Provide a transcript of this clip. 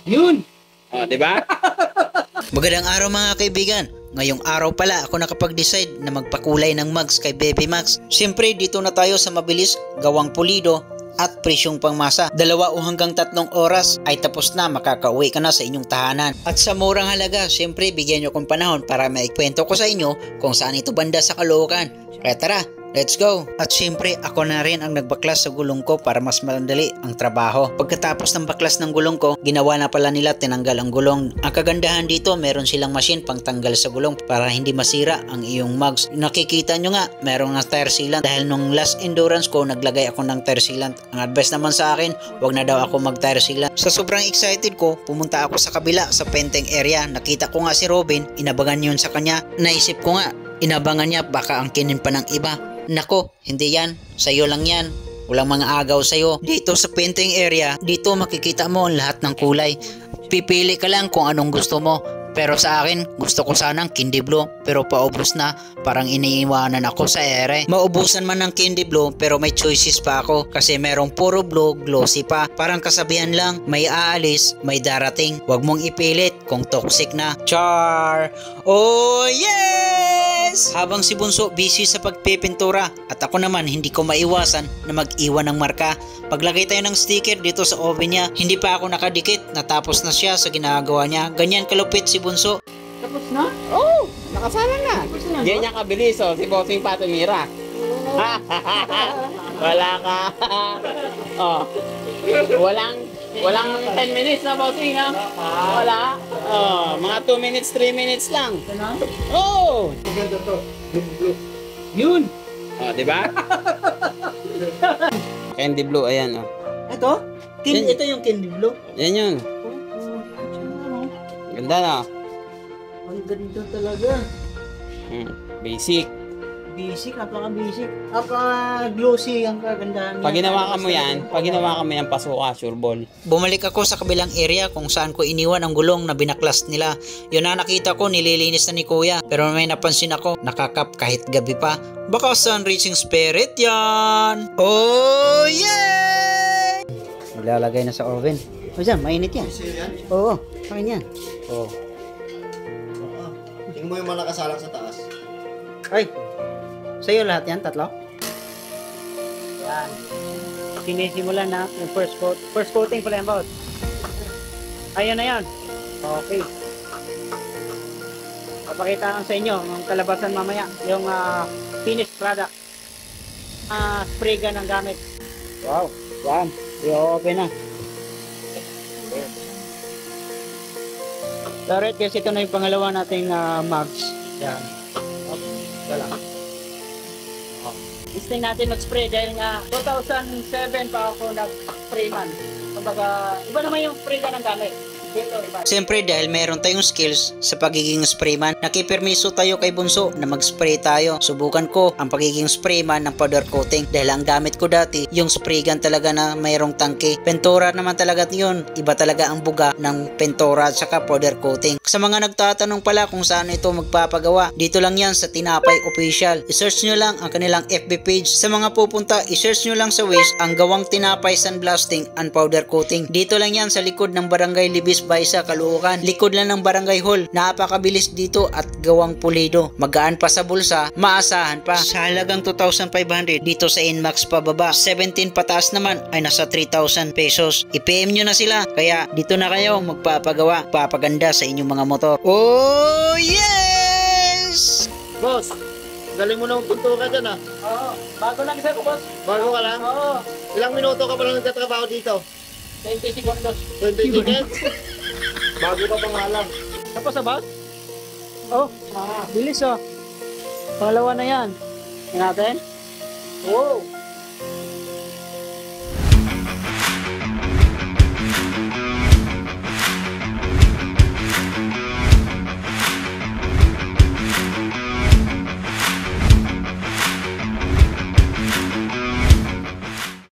Yun! O, diba? Magandang araw mga kaibigan. Ngayong araw pala ako nakapag-decide na magpakulay ng mugs kay Baby Max. Siyempre dito na tayo sa mabilis, gawang pulido at presyong pangmasa. 2 o hanggang 3 oras ay tapos na, makakauwi ka na sa inyong tahanan. At sa murang halaga, siyempre bigyan nyo kong panahon para maikwento ko sa inyo kung saan ito banda sa Caloocan. Kaya tara, let's go! At syempre ako na rin ang nagbaklas sa gulong ko para mas madali ang trabaho. Pagkatapos ng baklas ng gulong ko, ginawa na pala nila, tinanggal ang gulong. Ang kagandahan dito, meron silang machine pang tanggal sa gulong para hindi masira ang iyong mugs. Nakikita nyo nga, meron nga tire sealant. Dahil nung last endurance ko, naglagay ako ng tire sealant. Ang advice naman sa akin, wag na daw ako mag tire sealant. Sa sobrang excited ko, pumunta ako sa kabila sa painting area. Nakita ko nga si Robin, inabangan yun sa kanya. Naisip ko nga, inabangan niya baka angkinin pa ng iba. Nako, hindi yan. Sa'yo lang yan. Walang mga agaw sa'yo. Dito sa painting area, dito makikita mo ang lahat ng kulay. Pipili ka lang kung anong gusto mo. Pero sa akin, gusto ko sanang candy blue. Pero paubos na, parang iniiwanan ako sa ere. Maubusan man ng candy blue, pero may choices pa ako. Kasi merong puro blue, glossy pa. Parang kasabihan lang, may aalis, may darating. Huwag mong ipilit kung toxic na. Char! Oh yes! Habang si Bunso busy sa pagpipintura at ako naman hindi ko maiwasan na mag-iwan ng marka. Paglagay tayo ng sticker dito sa oven niya, hindi pa ako nakadikit, natapos na siya sa ginagawa niya. Ganyan kalupit si Bunso. Tapos na? Oo, nakasala na. Tapos na. Diyan niya kabilis, oh. Si Bossing pa tumira. Wala ka. Oh. Walang 10 minutes na, Bossing, ha? Wala. Oh, mga 2 minutes, 3 minutes lang. Ito na? Oh! Maganda to. Yun! Oh, di ba? Candy blue, ayan, oh. Ito? Yan. Ito yung candy blue. Yan yun. Ganda, no? Ang ganda talaga. Basic. Basic, napaka-basic. Napaka-glossy ang kagandahan niya. Pag ginawa ka mo yan, pasuka, sure ball. Bumalik ako sa kabilang area kung saan ko iniwan ang gulong na binaklas nila. Yun na nakita ko, nililinis na ni Kuya. Pero may napansin ako, nakakap kahit gabi pa. Baka sun reaching spirit yan. Oh yeah! Maglalagay na sa oven. O dyan, mainit yan. Oo, kain yan. Oo. Tingnan mo yung mga nakasalang sa taas. Ay, sa'yo lahat yan, 3? Yan. Sinisimulan na yung first coat. First coating pala yan, boss. Ayun na yan. Okay. Papakita lang sa inyo ang kalabasan mamaya. Yung finished product. Spray gun ang gamit. Wow. Yan. I-open na. Alright guys, ito na yung pangalawa nating mugs. Yan. Gusto natin mag-spray dahil nga 2007 pa ako nag-spray man. Kumbaga, iba naman yung spray ka ng gamit. Siyempre dahil meron tayong skills sa pagiging sprayman, nakipermiso tayo kay Bunso na mag-spray tayo. Subukan ko ang pagiging sprayman ng powder coating dahil ang gamit ko dati yung spray gun talaga na mayroong tangke. Pentura naman talaga yun. Iba talaga ang buga ng pentura at saka powder coating. Sa mga nagtatanong pala kung saan ito magpapagawa, dito lang yan sa Tinapay Official. I-search nyo lang ang kanilang FB page. Sa mga pupunta, i-search nyo lang sa Waze ang Gawang Tinapay Sandblasting and Powder Coating. Dito lang yan sa likod ng Barangay Libis Baysa, Caloocan. Likod lang ng Barangay Hall. Napakabilis dito at gawang pulido. Magaan pa sa bulsa, maasahan pa. Sa halagang 2,500 dito sa Inmax pababa. 17 pataas naman ay nasa 3,000 pesos. I-PM nyo na sila. Kaya dito na kayo magpapagawa, papaganda sa inyong mga motor. Oh yes! Boss, galing mo na magpunto ka dyan, ha? Oo. Bago lang isa ko, boss. Bago ka lang? Oo. Ilang minuto ka pa lang nagtatrabaho dito? 20 seconds. 20 seconds? Bago ka pa nga lang. Tapos na, boss? Oh, bilis oh. Pangalawa na yan. Tingnan natin. Wow.